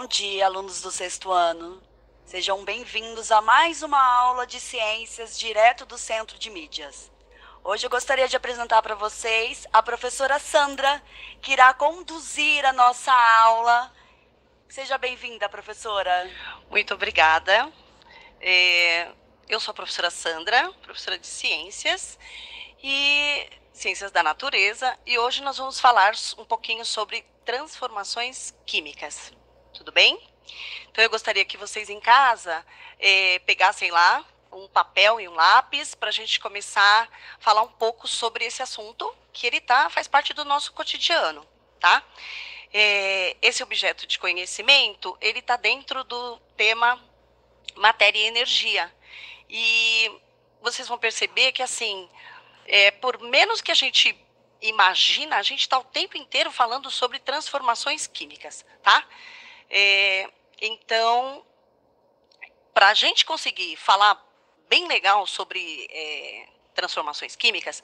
dia, alunos do sexto ano. Sejam bem-vindos a mais uma aula de ciências direto do Centro de Mídias. Hoje eu gostaria de apresentar para vocês a professora Sandra, que irá conduzir a nossa aula. Seja bem-vinda, professora. Muito obrigada. Eu sou a professora Sandra, professora de Ciências e Ciências da Natureza, e hoje nós vamos falar um pouquinho sobre transformações químicas. Tudo bem? Então eu gostaria que vocês em casa pegassem lá um papel e um lápis para a gente começar a falar um pouco sobre esse assunto, que ele faz parte do nosso cotidiano, tá? Esse objeto de conhecimento, ele está dentro do tema matéria e energia. E vocês vão perceber que, assim, por menos que a gente imagina, a gente está o tempo inteiro falando sobre transformações químicas, tá? Então, para a gente conseguir falar bem legal sobre transformações químicas,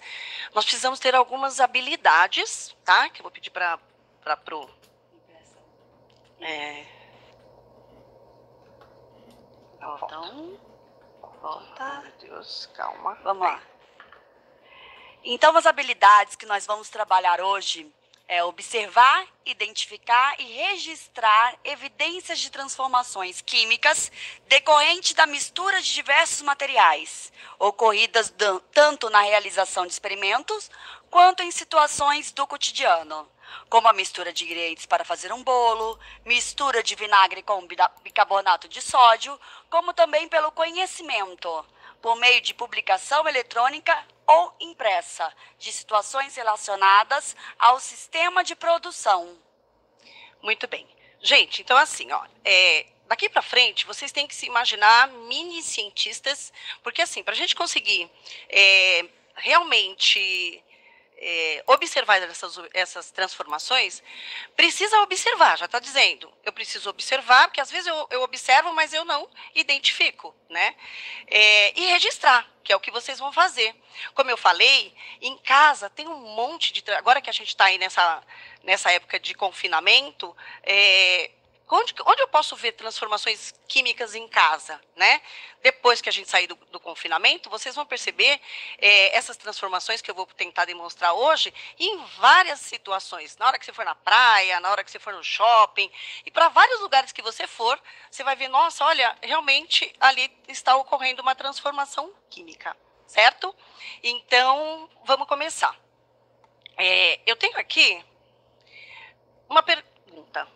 nós precisamos ter algumas habilidades, tá? Que eu vou pedir para pro Volta. Meu Deus, calma. Vamos lá. Então, as habilidades que nós vamos trabalhar hoje é observar, identificar e registrar evidências de transformações químicas decorrentes da mistura de diversos materiais, ocorridas tanto na realização de experimentos quanto em situações do cotidiano, como a mistura de ingredientes para fazer um bolo, mistura de vinagre com bicarbonato de sódio, como também pelo conhecimento, por meio de publicação eletrônica ou impressa, de situações relacionadas ao sistema de produção. Muito bem. Gente, então assim, ó, daqui para frente, vocês têm que se imaginar mini cientistas, porque assim, para a gente conseguir realmente observar essas transformações, precisa observar, já está dizendo. Eu preciso observar, porque às vezes eu observo, mas eu não identifico, né? E registrar, que é o que vocês vão fazer. Como eu falei, em casa tem um monte de... Agora que a gente está aí nessa época de confinamento, onde eu posso ver transformações químicas em casa, né? Depois que a gente sair do confinamento, vocês vão perceber essas transformações que eu vou tentar demonstrar hoje em várias situações. Na hora que você for na praia, na hora que você for no shopping, e para vários lugares que você for, você vai ver, nossa, olha, realmente ali está ocorrendo uma transformação química, certo? Então, vamos começar. Eu tenho aqui uma pergunta.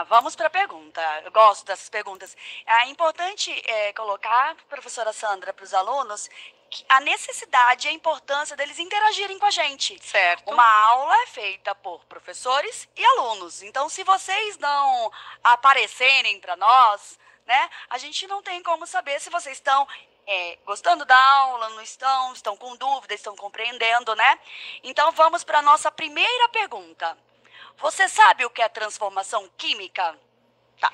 Vamos para a pergunta. Eu gosto dessas perguntas. É importante colocar, professora Sandra, para os alunos a necessidade e a importância deles interagirem com a gente. Certo. Uma aula é feita por professores e alunos. Então, se vocês não aparecerem para nós, né, a gente não tem como saber se vocês estão gostando da aula, não estão com dúvida, estão compreendendo, né? Então, vamos para a nossa primeira pergunta. Você sabe o que é transformação química? Tá.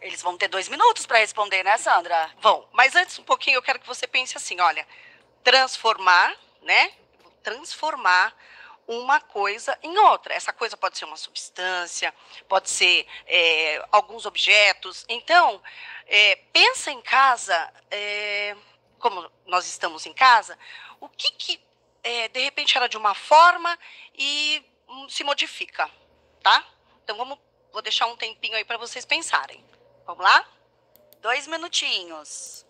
Eles vão ter 2 minutos para responder, né, Sandra? Vão. Mas antes, um pouquinho, eu quero que você pense assim, olha, transformar, né? Transformar uma coisa em outra. Essa coisa pode ser uma substância, pode ser alguns objetos. Então, pensa em casa, como nós estamos em casa, o que de repente era de uma forma e se modifica, tá? Então, vou deixar um tempinho aí para vocês pensarem. Vamos lá? 2 minutinhos.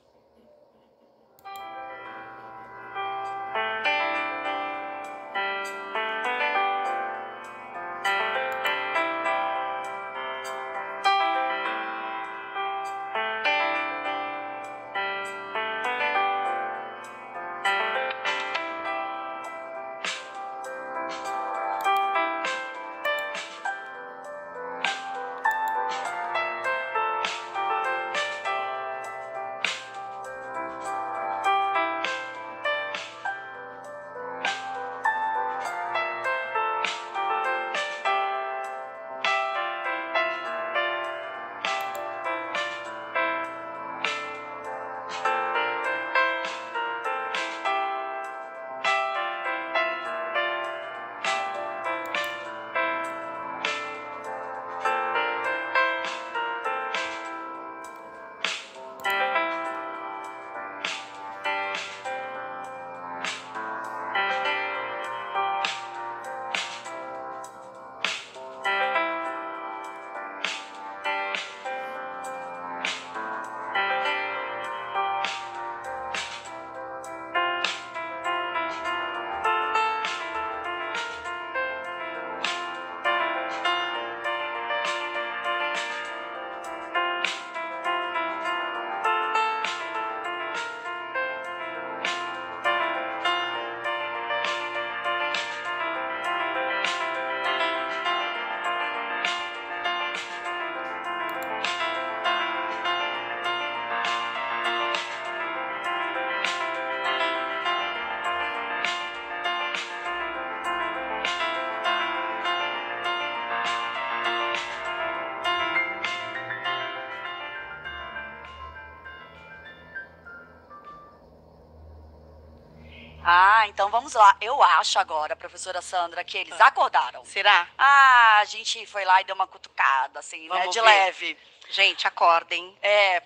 Ah, então vamos lá. Eu acho agora, professora Sandra, que eles acordaram. Será? Ah, a gente foi lá e deu uma cutucada, assim, né, Vamos de ver. leve. Gente, acordem.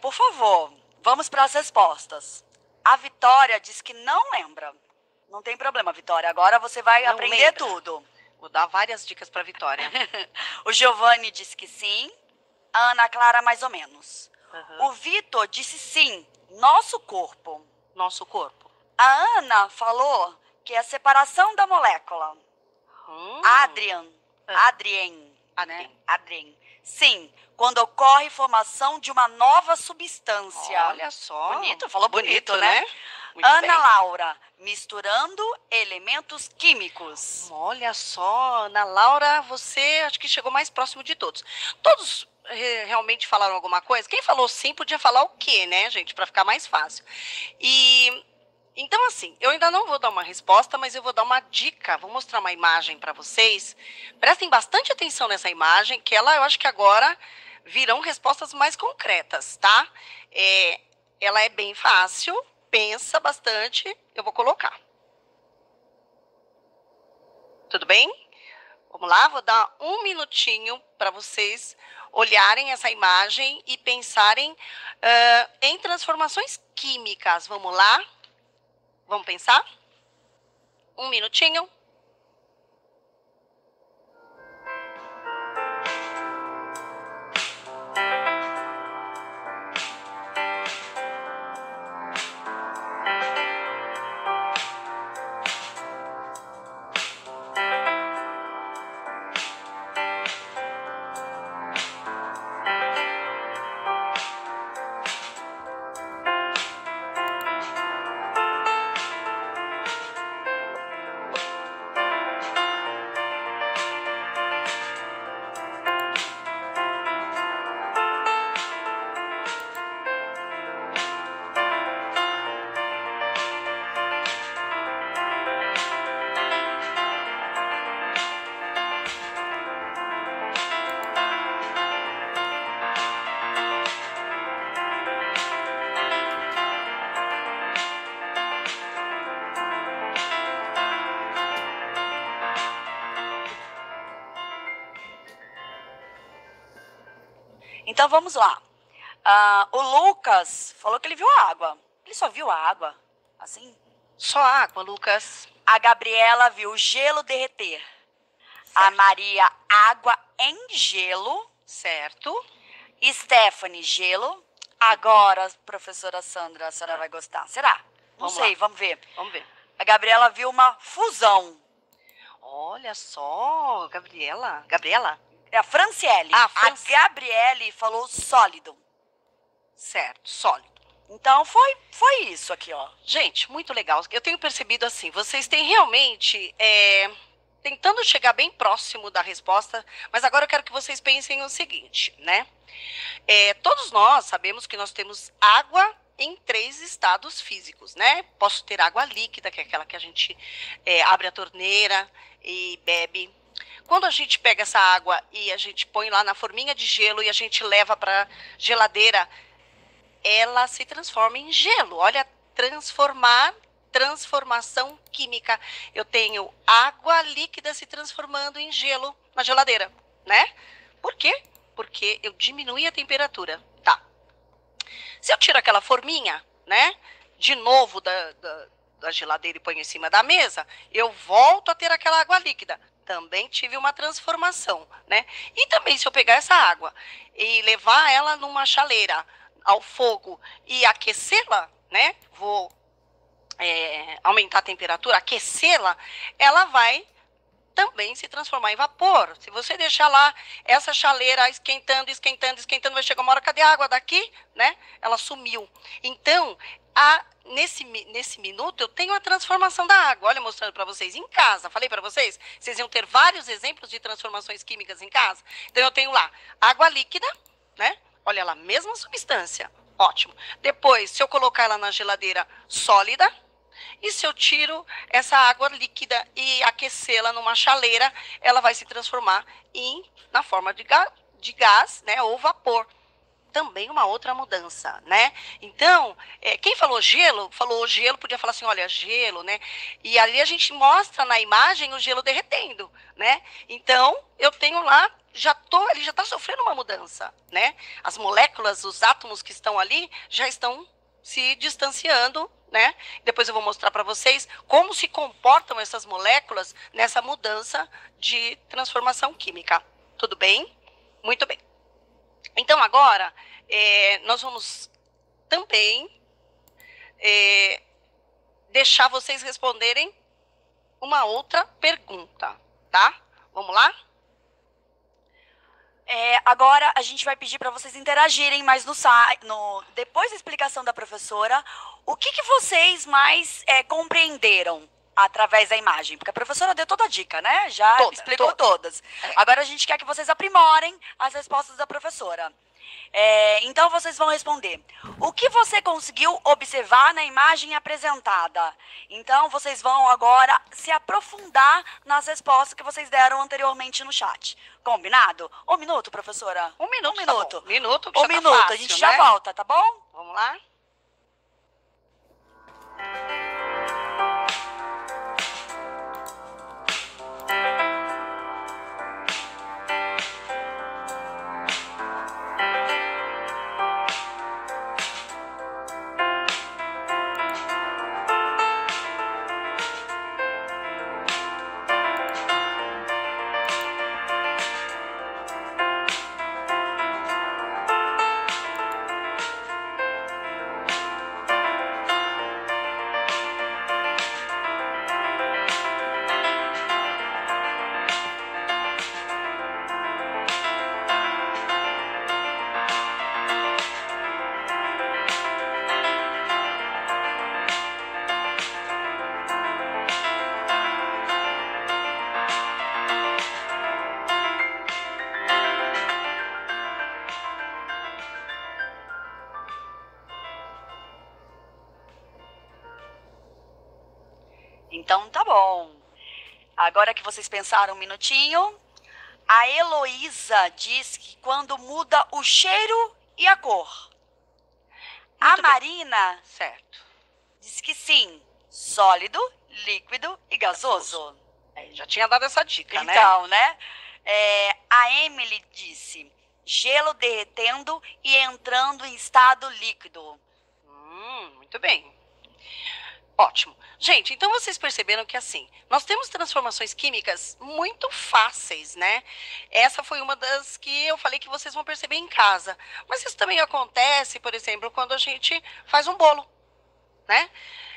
Por favor, vamos para as respostas. A Vitória diz que não lembra. Não tem problema, Vitória. Agora você vai Não aprender lembra. tudo. Vou dar várias dicas para Vitória. O Giovanni disse que sim. A Ana Clara, mais ou menos. Uhum. O Vitor disse sim. Nosso corpo. Nosso corpo. A Ana falou que é a separação da molécula. Adrien, né? Adrien. Sim, quando ocorre formação de uma nova substância. Olha só. Bonito, falou bonito, né? Muito Ana bem. Laura, misturando elementos químicos. Olha só, Ana Laura, você acho que chegou mais próximo de todos. Todos realmente falaram alguma coisa? Quem falou sim podia falar o quê, né, gente? Para ficar mais fácil. Então, assim, eu ainda não vou dar uma resposta, mas eu vou dar uma dica. Vou mostrar uma imagem para vocês. Prestem bastante atenção nessa imagem, que eu acho que agora virão respostas mais concretas, tá? Ela é bem fácil, pensa bastante, eu vou colocar. Tudo bem? Vamos lá, vou dar um minutinho para vocês olharem essa imagem e pensarem em transformações químicas. Vamos lá? Vamos pensar? Um minutinho. Então vamos lá. O Lucas falou que ele viu a água. Ele só viu a água, assim? Só água, Lucas. A Gabriela viu o gelo derreter. Certo. A Maria, água em gelo. Certo. Stephanie, gelo. Agora, professora Sandra, a senhora vai gostar. Será? Não sei, vamos ver. Vamos ver. A Gabriela viu uma fusão. Olha só, Gabriela. Gabriela? É a Franciele. A Gabriele falou sólido. Certo, sólido. Então, foi isso aqui, ó. Gente, muito legal. Eu tenho percebido assim, vocês têm realmente tentando chegar bem próximo da resposta, mas agora eu quero que vocês pensem o seguinte, né? Todos nós sabemos que nós temos água em 3 estados físicos, né? Posso ter água líquida, que é aquela que a gente abre a torneira e bebe. Quando a gente pega essa água e a gente põe lá na forminha de gelo e a gente leva para a geladeira, ela se transforma em gelo. Olha, transformação química. Eu tenho água líquida se transformando em gelo na geladeira, né? Por quê? Porque eu diminui a temperatura. Tá. Se eu tiro aquela forminha, né, de novo da geladeira e ponho em cima da mesa, eu volto a ter aquela água líquida. Também tive uma transformação, né? E também se eu pegar essa água e levar ela numa chaleira ao fogo e aquecê-la, né? Vou aumentar a temperatura, aquecê-la, ela vai também se transformar em vapor. Se você deixar lá essa chaleira esquentando, esquentando, esquentando, vai chegar uma hora, cadê a água daqui? Né? Ela sumiu. Então, nesse minuto, eu tenho a transformação da água. Olha, mostrando para vocês em casa. Falei para vocês, vocês iam ter vários exemplos de transformações químicas em casa. Então, eu tenho lá água líquida, né? Olha lá, mesma substância. Ótimo. Depois, se eu colocar ela na geladeira sólida, e se eu tiro essa água líquida e aquecê-la numa chaleira, ela vai se transformar na forma de gás, né, ou vapor. também uma outra mudança, né? Então, quem falou gelo, podia falar assim, olha, gelo, né? E ali a gente mostra na imagem o gelo derretendo, né? Então, eu tenho lá, ele já está sofrendo uma mudança, né? As moléculas, os átomos que estão ali, já estão se distanciando, né? Depois eu vou mostrar para vocês como se comportam essas moléculas nessa mudança de transformação química. Tudo bem? Muito bem. Então, agora, nós vamos também deixar vocês responderem uma outra pergunta, tá? Vamos lá? Agora a gente vai pedir para vocês interagirem, mas depois da explicação da professora, o que vocês mais compreenderam através da imagem? Porque a professora deu toda a dica, né? Já explicou todas. Agora a gente quer que vocês aprimorem as respostas da professora. Então vocês vão responder. O que você conseguiu observar na imagem apresentada? Então vocês vão agora se aprofundar nas respostas que vocês deram anteriormente no chat. Combinado? Um minuto, professora. Um minuto. Um minuto. Tá, minuto, que um minuto. Fácil, a gente já volta, tá bom? Vamos lá? Então tá bom. Agora que vocês pensaram um minutinho, a Heloísa diz que quando muda o cheiro e a cor. A Marina diz que sim, sólido, líquido e gasoso. Já tinha dado essa dica, né? Então, né? A Emily disse gelo derretendo e entrando em estado líquido. Muito bem. Ótimo. Gente, então vocês perceberam que assim, nós temos transformações químicas muito fáceis, né? Essa foi uma das que eu falei que vocês vão perceber em casa. Mas isso também acontece, por exemplo, quando a gente faz um bolo, né?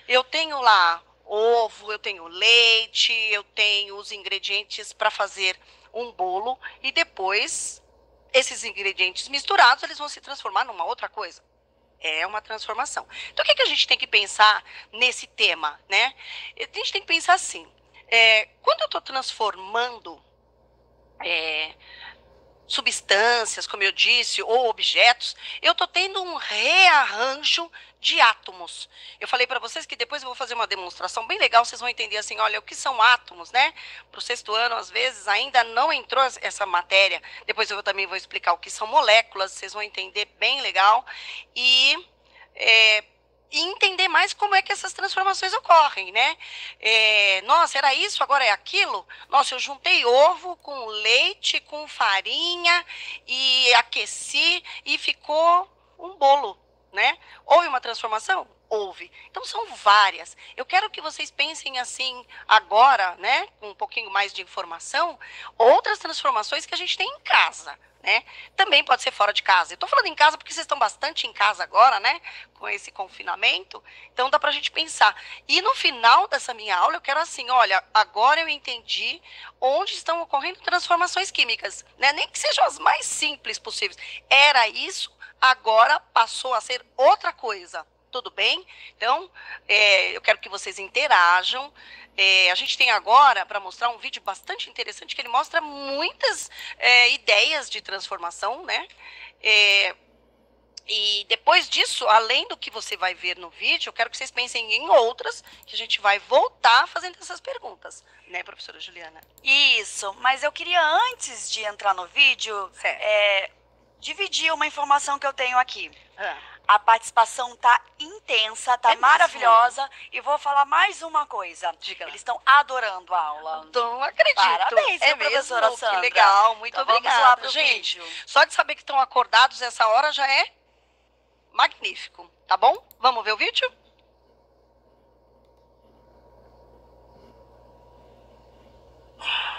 Eu tenho lá ovo, eu tenho leite, eu tenho os ingredientes para fazer um bolo e depois esses ingredientes misturados, eles vão se transformar numa outra coisa. É uma transformação. Então, o que a gente tem que pensar nesse tema, né? A gente tem que pensar assim, quando eu estou transformando substâncias, como eu disse, ou objetos, eu estou tendo um rearranjo de átomos. Eu falei para vocês que depois eu vou fazer uma demonstração bem legal, vocês vão entender assim, olha, o que são átomos, né? Para o sexto ano, às vezes, ainda não entrou essa matéria. Depois eu também vou explicar o que são moléculas, vocês vão entender bem legal. E entender mais como é que essas transformações ocorrem, né? Nossa, era isso, agora é aquilo? Nossa, eu juntei ovo com leite, com farinha e aqueci e ficou um bolo, né? Houve uma transformação? Houve. Então, são várias. Eu quero que vocês pensem assim agora, né? Com um pouquinho mais de informação, outras transformações que a gente tem em casa, né? Também pode ser fora de casa. Eu estou falando em casa porque vocês estão bastante em casa agora, né? Com esse confinamento. Então, dá para a gente pensar. E no final dessa minha aula, eu quero assim, olha, agora eu entendi onde estão ocorrendo transformações químicas, né? Nem que sejam as mais simples possíveis. Era isso, agora passou a ser outra coisa. Tudo bem? Então, eu quero que vocês interajam. A gente tem agora para mostrar um vídeo bastante interessante que ele mostra muitas ideias de transformação, né? E depois disso, além do que você vai ver no vídeo, eu quero que vocês pensem em outras que a gente vai voltar fazendo essas perguntas, né, professora Juliana? Isso, mas eu queria, antes de entrar no vídeo, dividir uma informação que eu tenho aqui. Ah. A participação tá intensa, tá maravilhosa. E vou falar mais uma coisa. Diga lá. Eles estão adorando a aula. Não acredito. Parabéns, é professora mesmo? Sandra. Que legal, muito então, obrigada, vamos lá pro gente. vídeo. Só de saber que estão acordados essa hora já é magnífico, tá bom? Vamos ver o vídeo?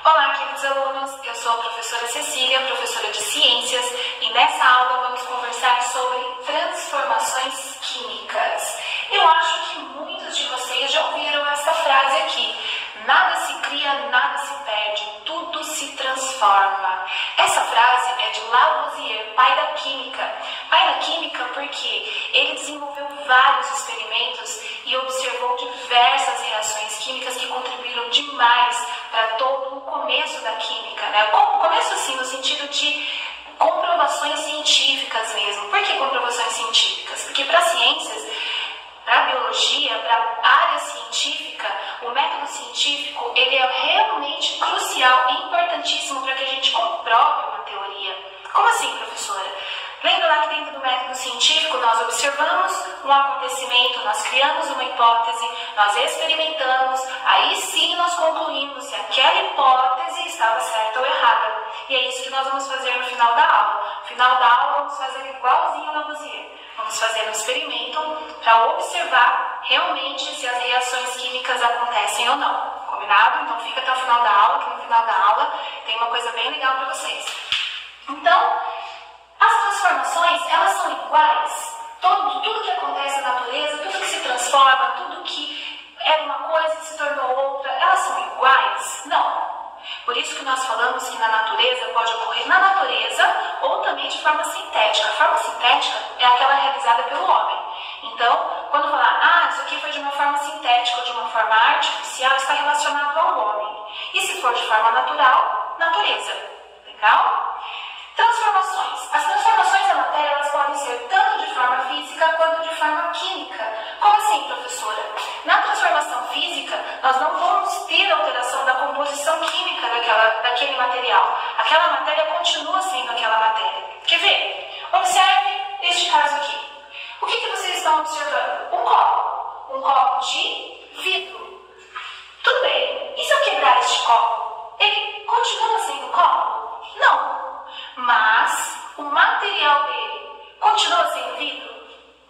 Olá, queridos alunos, eu sou a professora Cecília, professora de Ciências, e nessa aula vamos conversar sobre transformações químicas. Eu acho que muitos de vocês já ouviram essa frase aqui: nada se cria, nada se perde, tudo se transforma. Essa frase é de Lavoisier, pai da química. Pai da química porque ele desenvolveu vários experimentos e observou diversas reações químicas que contribuíram demais para todo o começo da química, né? Começo assim, no sentido de comprovações científicas mesmo. Por que comprovações científicas? Porque para ciências, para biologia, para área científica, o método científico ele é realmente crucial e importantíssimo para que a gente comprove uma teoria. Como assim, professora? Lembra lá que dentro do método científico nós observamos um acontecimento, nós criamos uma hipótese, nós experimentamos, aí sim nós concluímos se aquela hipótese estava certa ou errada. E é isso que nós vamos fazer no final da aula. No final da aula vamos fazer igualzinho a Lavoisier. Vamos fazer um experimento para observar realmente se as reações químicas acontecem ou não. Combinado? Então fica até o final da aula, que no final da aula tem uma coisa bem legal para vocês. Então, as transformações, elas são iguais. Tudo que acontece na natureza, tudo que se transforma, tudo que era uma coisa e se tornou outra, elas são iguais? Não. Por isso que nós falamos que na natureza pode ocorrer na natureza ou também de forma sintética. A forma sintética é aquela realizada pelo homem. Então, quando falar, isso aqui foi de uma forma sintética ou de uma forma artificial, está relacionado ao homem. E se for de forma natural, natureza. Legal? Transformações. As transformações da matéria elas podem ser tanto de forma física quanto de forma química. Como assim, professora? Na transformação física, nós não vamos ter alteração da composição química daquele material. Aquela matéria continua sendo aquela matéria. Quer ver? Observe este caso aqui. O que vocês estão observando? Um copo. Um copo de vidro. Tudo bem. E se eu quebrar este copo? Ele continua sendo copo? Não. Mas o material dele continua sendo vidro?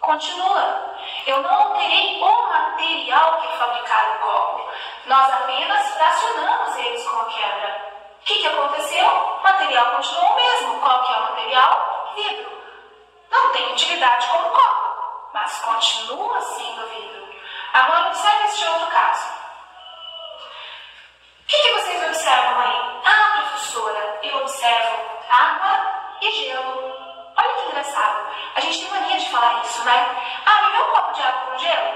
Continua. Eu não alterei o material que fabricaram o copo. Nós apenas fracionamos eles com a quebra. O que aconteceu? O material continuou o mesmo. Qual que é o material? Vidro. Não tem utilidade como copo, mas continua sendo vidro. Agora observe este outro caso. O que vocês observam aí? Professora, eu observo água e gelo. Olha que engraçado. A gente tem mania de falar isso, né? Me dê um copo de água com gelo.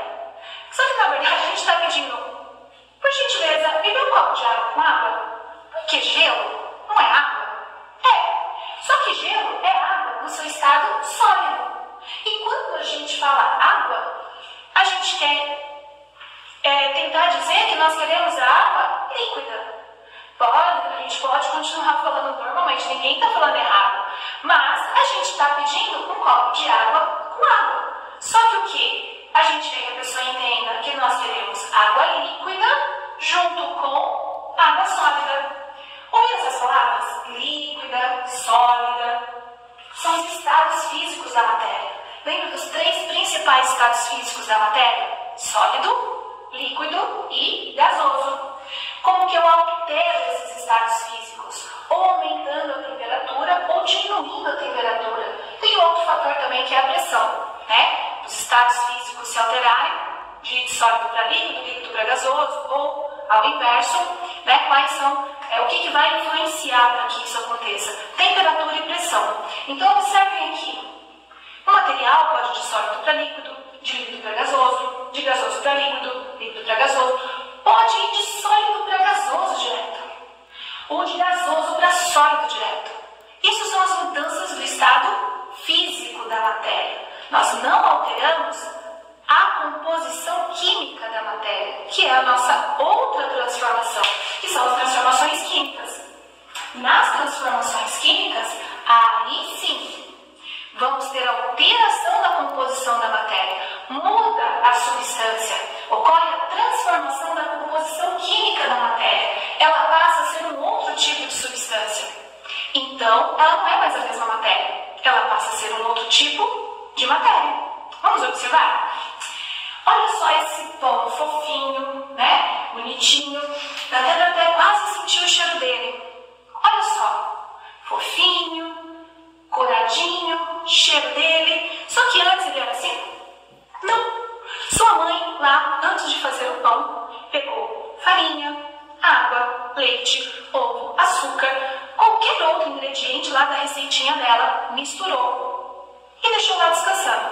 Só que na verdade a gente está pedindo, por gentileza, me dê um copo de água com água. Porque gelo não é água? É. Só que gelo é água no seu estado sólido. E quando a gente fala água, a gente quer tentar dizer que nós queremos a água líquida. A gente pode continuar falando normalmente, ninguém está falando errado. Mas a gente está pedindo um copo de água com água. Só que o quê? A gente quer que a pessoa entenda que nós queremos água líquida junto com água sólida. Ouviram essas palavras? Líquida, sólida. São os estados físicos da matéria. Lembra dos 3 principais estados físicos da matéria? Sólido, líquido e gasoso. Como que eu altero esses estados físicos? Ou aumentando a temperatura ou diminuindo a temperatura. Tem outro fator também que é a pressão, né? Os estados físicos se alterarem de sólido para líquido, líquido para gasoso ou ao inverso, né? Quais são, o que vai influenciar para que isso aconteça? Temperatura e pressão. Então observem aqui. O material pode ir de sólido para líquido, de líquido para gasoso, de gasoso para líquido, líquido para gasoso. Pode ir de sólido para gasoso direto, ou de gasoso para sólido direto. Isso são as mudanças do estado físico da matéria. Nós não alteramos a composição química da matéria, que é a nossa outra transformação, que são as transformações químicas. Nas transformações químicas, aí sim, substância. Ocorre a transformação da composição química da matéria. Ela passa a ser um outro tipo de substância. Então, ela não é mais a mesma matéria. Ela passa a ser um outro tipo de matéria. Vamos observar? Olha só esse pão fofinho, né? Bonitinho. Dá até quase sentir o cheiro dele. Olha só. Fofinho, coradinho, cheiro dele. Só que antes ele era assim? Não. Sua mãe, lá, antes de fazer o pão, pegou farinha, água, leite, ovo, açúcar, qualquer outro ingrediente lá da receitinha dela, misturou e deixou lá descansando.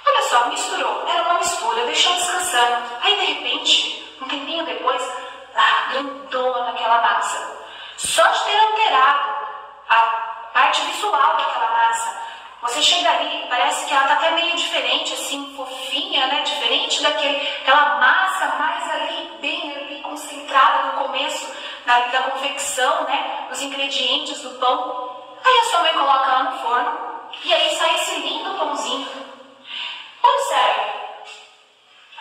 Olha só, misturou, era uma mistura, deixou descansando. Aí, de repente, um tempinho depois, lá, grandona aquela massa. Só de ter alterado a parte visual daquela massa, você chega ali, parece que ela está até meio diferente, assim, fofinha, né? Diferente daquela massa mais ali, bem ali, concentrada no começo da confecção, né? Os ingredientes do pão. Aí a sua mãe coloca lá no forno e aí sai esse lindo pãozinho. Observe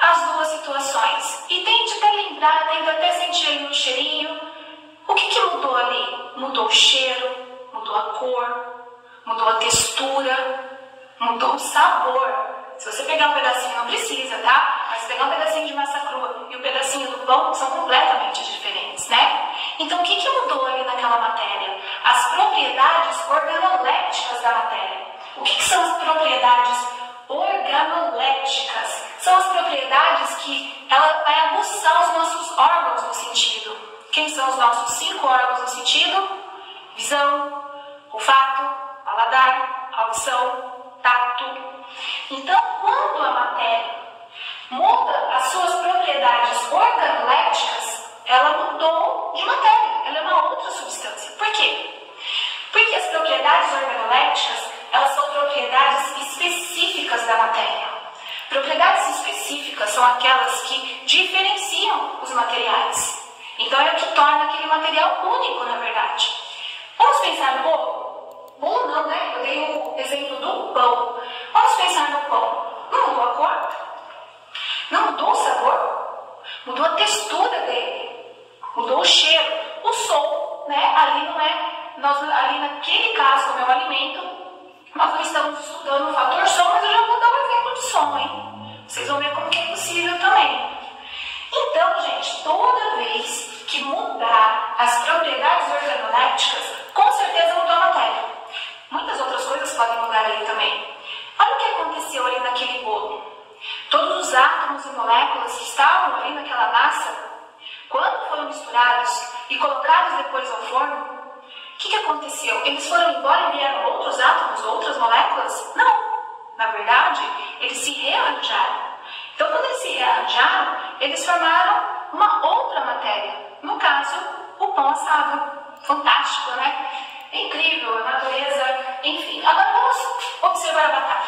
as duas situações e tente até lembrar, tente até sentir ali um cheirinho. O que mudou ali? Mudou o cheiro, mudou a cor, mudou a textura, mudou o sabor. Se você pegar um pedacinho, não precisa, tá? Mas pegar um pedacinho de massa crua e um pedacinho do pão são completamente diferentes, né? Então, o que mudou ali naquela matéria? As propriedades organolépticas da matéria. O que são as propriedades organolépticas? São as propriedades que ela vai aguçar os nossos órgãos no sentido. Quem são os nossos 5 órgãos no sentido? Visão, olfato, paladar, audição, tato. Então, quando a matéria muda as suas propriedades organolépticas, ela mudou de matéria, ela é uma outra substância. Por quê? Porque as propriedades organolépticas, elas são propriedades específicas da matéria. Propriedades específicas são aquelas que diferenciam os materiais. Então, é o que torna aquele material único, na verdade. Vamos pensar no bolo? Bolo não, né? Eu dei o exemplo do pão. Vamos pensar no pão. Não mudou a cor? Não mudou o sabor? Mudou a textura dele. Mudou o cheiro. O som, né? Ali não é... ali naquele caso, como é um alimento, nós não estamos estudando o fator som, mas eu já vou dar um exemplo de som, hein? Vocês vão ver como que é possível também. Então, gente, toda vez que mudar as propriedades organolépticas, com certeza mudou a matéria. Muitas outras coisas podem mudar ali também. Olha o que aconteceu ali naquele bolo. Todos os átomos e moléculas que estavam ali naquela massa, quando foram misturados e colocados depois ao forno, o que aconteceu? Eles foram embora e vieram outros átomos, outras moléculas? Não. Na verdade, eles se rearranjaram. Então, quando eles se rearranjaram, eles formaram uma outra matéria. No caso, o pão assado. Fantástico, né? É incrível, a natureza, enfim. Agora vamos observar a batata.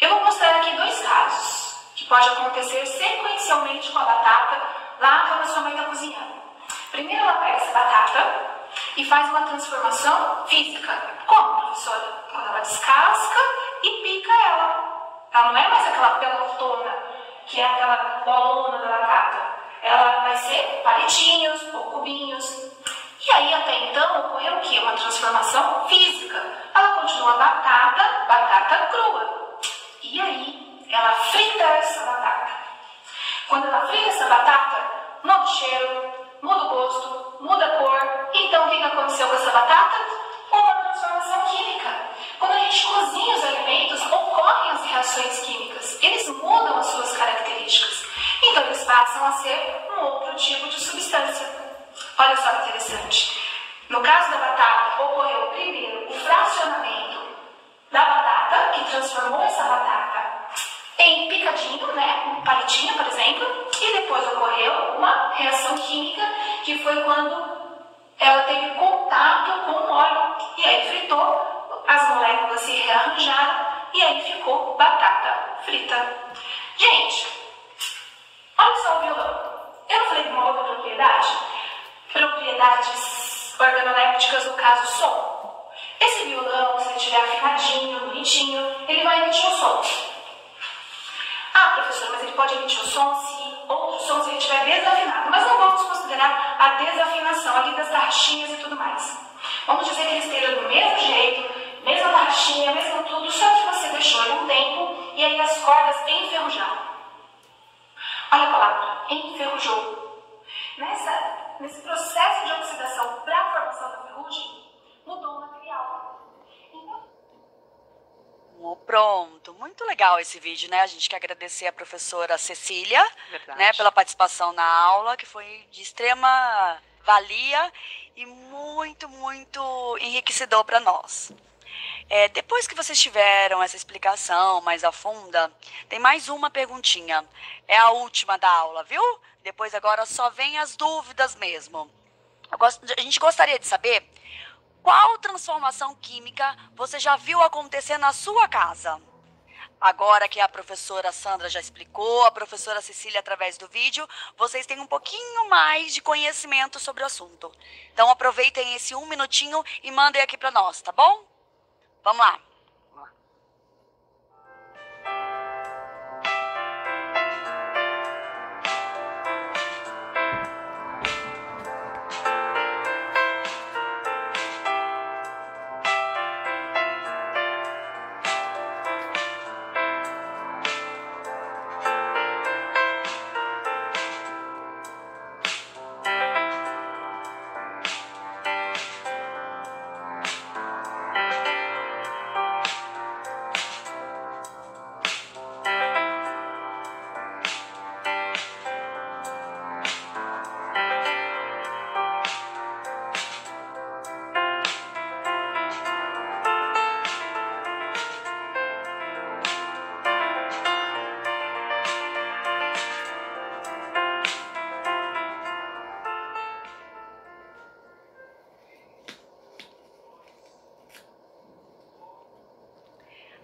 Eu vou mostrar aqui 2 casos que pode acontecer sequencialmente com a batata lá quando a sua mãe está cozinhando. Primeiro ela pega essa batata e faz uma transformação física. Como, professora? Quando ela descasca e pica ela. Ela não é mais aquela pelotona, que é aquela bolona da batata. Ela vai ser palitinhos ou cubinhos. E aí, até então, ocorreu o quê? Uma transformação física. Ela continua batata crua. E aí, ela frita essa batata. Quando ela frita essa batata, muda o cheiro, muda o gosto, muda a cor. Então, o que aconteceu com essa batata? Uma transformação química. Quando a gente cozinha os alimentos, ocorrem as reações químicas. Eles mudam as suas características. Então, eles passam a ser um outro tipo de substância. Olha só que interessante. No caso da batata, ocorreu primeiro o fracionamento da batata, que transformou essa batata em picadinho, né? Um palitinho, por exemplo. E depois ocorreu uma reação química, que foi quando ela teve contato com o óleo. E aí fritou, as moléculas se rearranjaram e aí ficou batata frita. Gente, olha só o violão. Eu não falei de uma outra propriedade? Propriedades organolépticas, no caso, som. Esse violão, se ele estiver afinadinho, bonitinho, ele vai emitir um som. Ah, professora, mas ele pode emitir o som se outro som se ele estiver desafinado. Mas não vamos considerar a desafinação ali das tarraxinhas e tudo mais. Vamos dizer que ele esteja do mesmo jeito, mesma tarraxinha, mesmo tudo, só que você deixou ele um tempo e aí as cordas enferrujaram. Olha a palavra, enferrujou. Nesse processo de oxidação para a formação da ferrugem, mudou o material. Então, pronto, muito legal esse vídeo, né? A gente quer agradecer a professora Cecília, Verdade. né, pela participação na aula, que foi de extrema valia e muito, muito enriquecedor para nós. Depois que vocês tiveram essa explicação mais a funda, tem mais uma perguntinha. É a última da aula, viu? Depois agora só vem as dúvidas mesmo. A gente gostaria de saber qual transformação química você já viu acontecer na sua casa. Agora que a professora Sandra já explicou, a professora Cecília através do vídeo, vocês têm um pouquinho mais de conhecimento sobre o assunto. Então aproveitem esse 1 minutinho e mandem aqui para nós, tá bom? Vamos lá.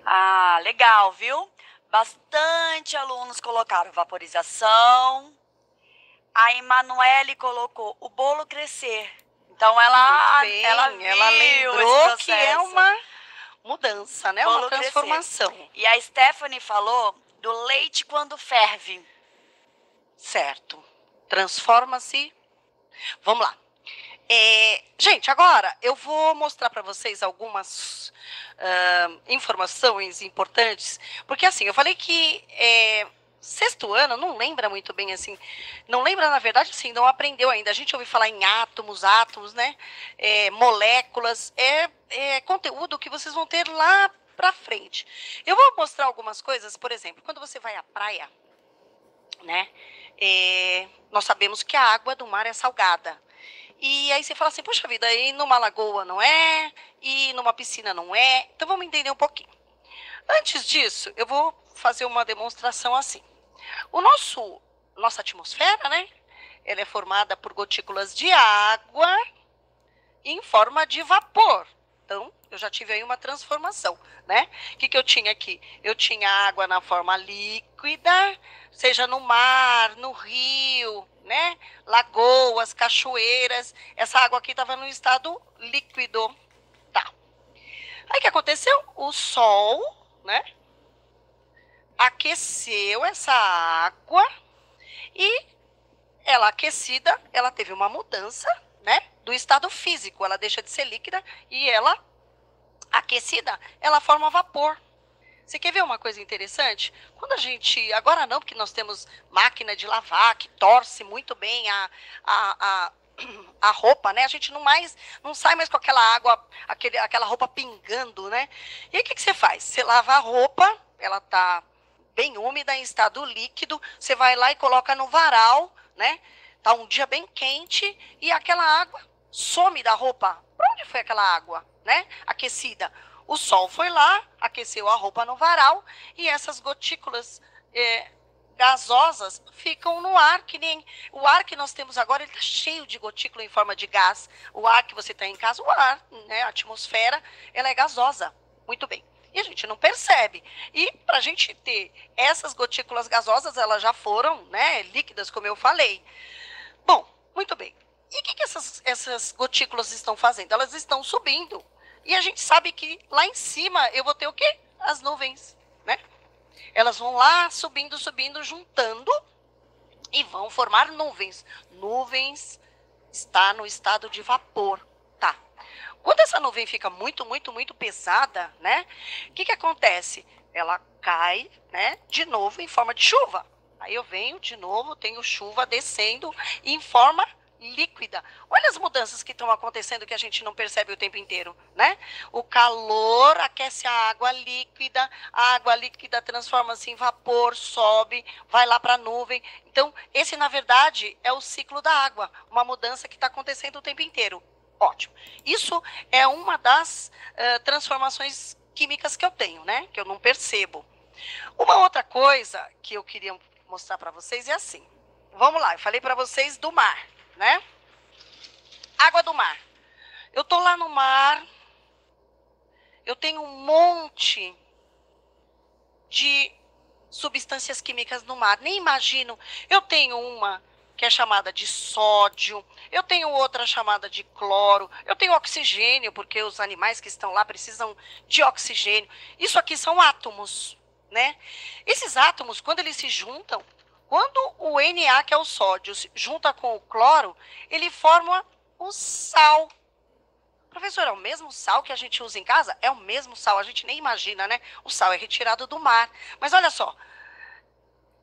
Ah, legal, viu? Bastante alunos colocaram vaporização. A Emanuele colocou o bolo crescer. Então ela viu lembrou esse que é uma mudança, né? Bolo Uma transformação. crescer. E a Stephanie falou do leite quando ferve. Certo. Transforma-se. Vamos lá. Gente, agora eu vou mostrar para vocês algumas informações importantes, porque assim, eu falei que sexto ano não lembra muito bem assim, não lembra na verdade assim, não aprendeu ainda. A gente ouviu falar em átomos, né? Moléculas, conteúdo que vocês vão ter lá para frente. Eu vou mostrar algumas coisas, por exemplo, quando você vai à praia, né? Nós sabemos que a água do mar é salgada. E aí você fala assim, poxa vida, e numa lagoa não é, e numa piscina não é. Então vamos entender um pouquinho. Antes disso, eu vou fazer uma demonstração assim. Nossa atmosfera, né? Ela é formada por gotículas de água em forma de vapor. Então, eu já tive aí uma transformação, né? O que eu tinha aqui? Eu tinha água na forma líquida, seja no mar, no rio, né? Lagoas, cachoeiras. Essa água aqui estava no estado líquido. Tá. Aí o que aconteceu? O sol, né? Aqueceu essa água e ela aquecida, ela teve uma mudança, né? Do estado físico. Ela deixa de ser líquida e ela, aquecida, ela forma vapor. Você quer ver uma coisa interessante? Quando a gente, agora não, porque nós temos máquina de lavar, que torce muito bem a roupa, né? A gente não sai mais com aquela água, aquela roupa pingando, né? E aí o que você faz? Você lava a roupa, ela tá bem úmida, em estado líquido, você vai lá e coloca no varal, né? Tá um dia bem quente e aquela água some da roupa. Para onde foi aquela água, né? Aquecida. O sol foi lá, aqueceu a roupa no varal e essas gotículas gasosas ficam no ar, que nem o ar que nós temos agora, ele está cheio de gotícula em forma de gás. O ar que você tem em casa, o ar, né, a atmosfera, ela é gasosa. Muito bem. E a gente não percebe. E para a gente ter essas gotículas gasosas, elas já foram, né, líquidas, como eu falei. Bom, muito bem. E o que essas gotículas estão fazendo? Elas estão subindo. E a gente sabe que lá em cima eu vou ter o quê? As nuvens, né? Elas vão lá subindo, subindo, juntando e vão formar nuvens. Nuvens está no estado de vapor, tá? Quando essa nuvem fica muito, muito, muito pesada, né? O que acontece? Ela cai, né? De novo em forma de chuva. Aí eu venho de novo, tenho chuva descendo em forma líquida. Olha as mudanças que estão acontecendo que a gente não percebe o tempo inteiro, né? O calor aquece a água líquida transforma-se em vapor, sobe, vai lá para a nuvem. Então, esse, na verdade, é o ciclo da água, uma mudança que está acontecendo o tempo inteiro. Ótimo. Isso é uma das transformações químicas que eu tenho, né? Que eu não percebo. Uma outra coisa que eu queria mostrar para vocês é assim. Vamos lá, eu falei para vocês do mar, né? Água do mar. Eu tô lá no mar, eu tenho um monte de substâncias químicas no mar. Nem imagino. Eu tenho uma que é chamada de sódio, eu tenho outra chamada de cloro, eu tenho oxigênio, porque os animais que estão lá precisam de oxigênio. Isso aqui são átomos, né? Esses átomos, quando eles se juntam, quando o Na, que é o sódio, se junta com o cloro, ele forma o sal. Professor, é o mesmo sal que a gente usa em casa? É o mesmo sal, a gente nem imagina, né? O sal é retirado do mar. Mas olha só,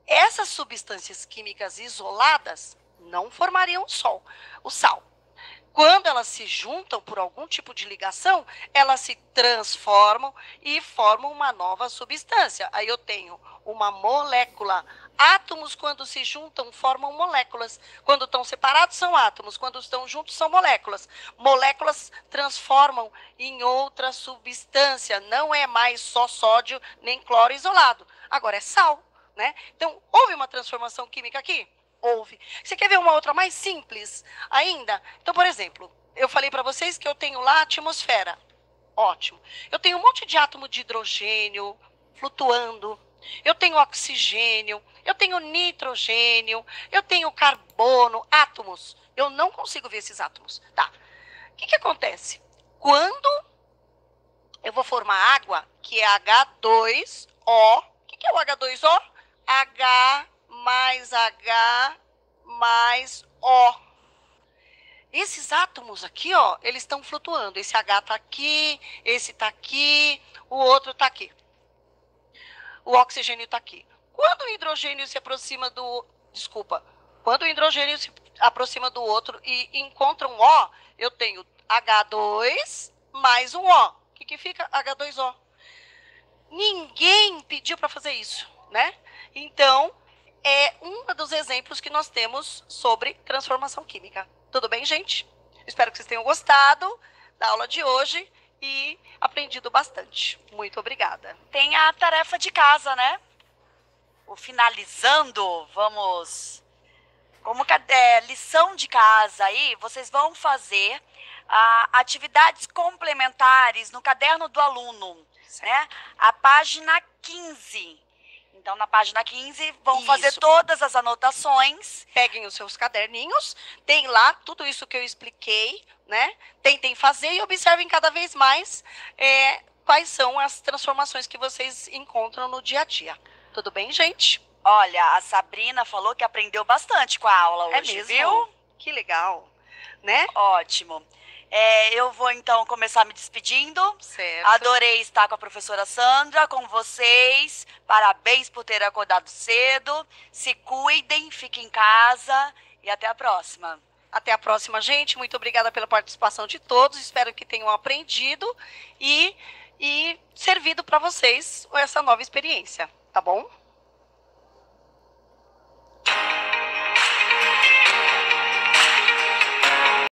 essas substâncias químicas isoladas não formariam o sal. Quando elas se juntam por algum tipo de ligação, elas se transformam e formam uma nova substância. Aí eu tenho uma molécula. Átomos, quando se juntam, formam moléculas. Quando estão separados, são átomos. Quando estão juntos, são moléculas. Moléculas transformam em outra substância. Não é mais só sódio nem cloro isolado. Agora é sal, né? Então, houve uma transformação química aqui? Houve. Você quer ver uma outra mais simples ainda? Então, por exemplo, eu falei para vocês que eu tenho lá a atmosfera. Ótimo. Eu tenho um monte de átomo de hidrogênio flutuando. Eu tenho oxigênio, eu tenho nitrogênio, eu tenho carbono, átomos. Eu não consigo ver esses átomos. Tá. O que acontece? Quando eu vou formar água, que é H2O. O que é o H2O? H mais O. Esses átomos aqui, ó, eles estão flutuando. Esse H está aqui, esse está aqui, o outro está aqui. O oxigênio está aqui. Quando o hidrogênio se aproxima do... Desculpa. Quando o hidrogênio se aproxima do outro e encontra um O, eu tenho H2 mais um O. O que fica? H2O. Ninguém pediu para fazer isso, né? Então, é um dos exemplos que nós temos sobre transformação química. Tudo bem, gente? Espero que vocês tenham gostado da aula de hoje e aprendido bastante. Muito obrigada. Tem a tarefa de casa, né? O finalizando, vamos... Como lição de casa aí, vocês vão fazer atividades complementares no caderno do aluno, né? A página 15. Então, na página 15, vão fazer todas as anotações. Peguem os seus caderninhos, tem lá tudo isso que eu expliquei, né? Tentem fazer e observem cada vez mais quais são as transformações que vocês encontram no dia a dia. Tudo bem, gente? Olha, a Sabrina falou que aprendeu bastante com a aula hoje, mesmo? Viu? Que legal, né? Ótimo. Eu vou, então, começar me despedindo. Certo. Adorei estar com a professora Sandra, com vocês. Parabéns por ter acordado cedo. Se cuidem, fiquem em casa e até a próxima. Até a próxima, gente. Muito obrigada pela participação de todos. Espero que tenham aprendido e servido para vocês essa nova experiência, tá bom?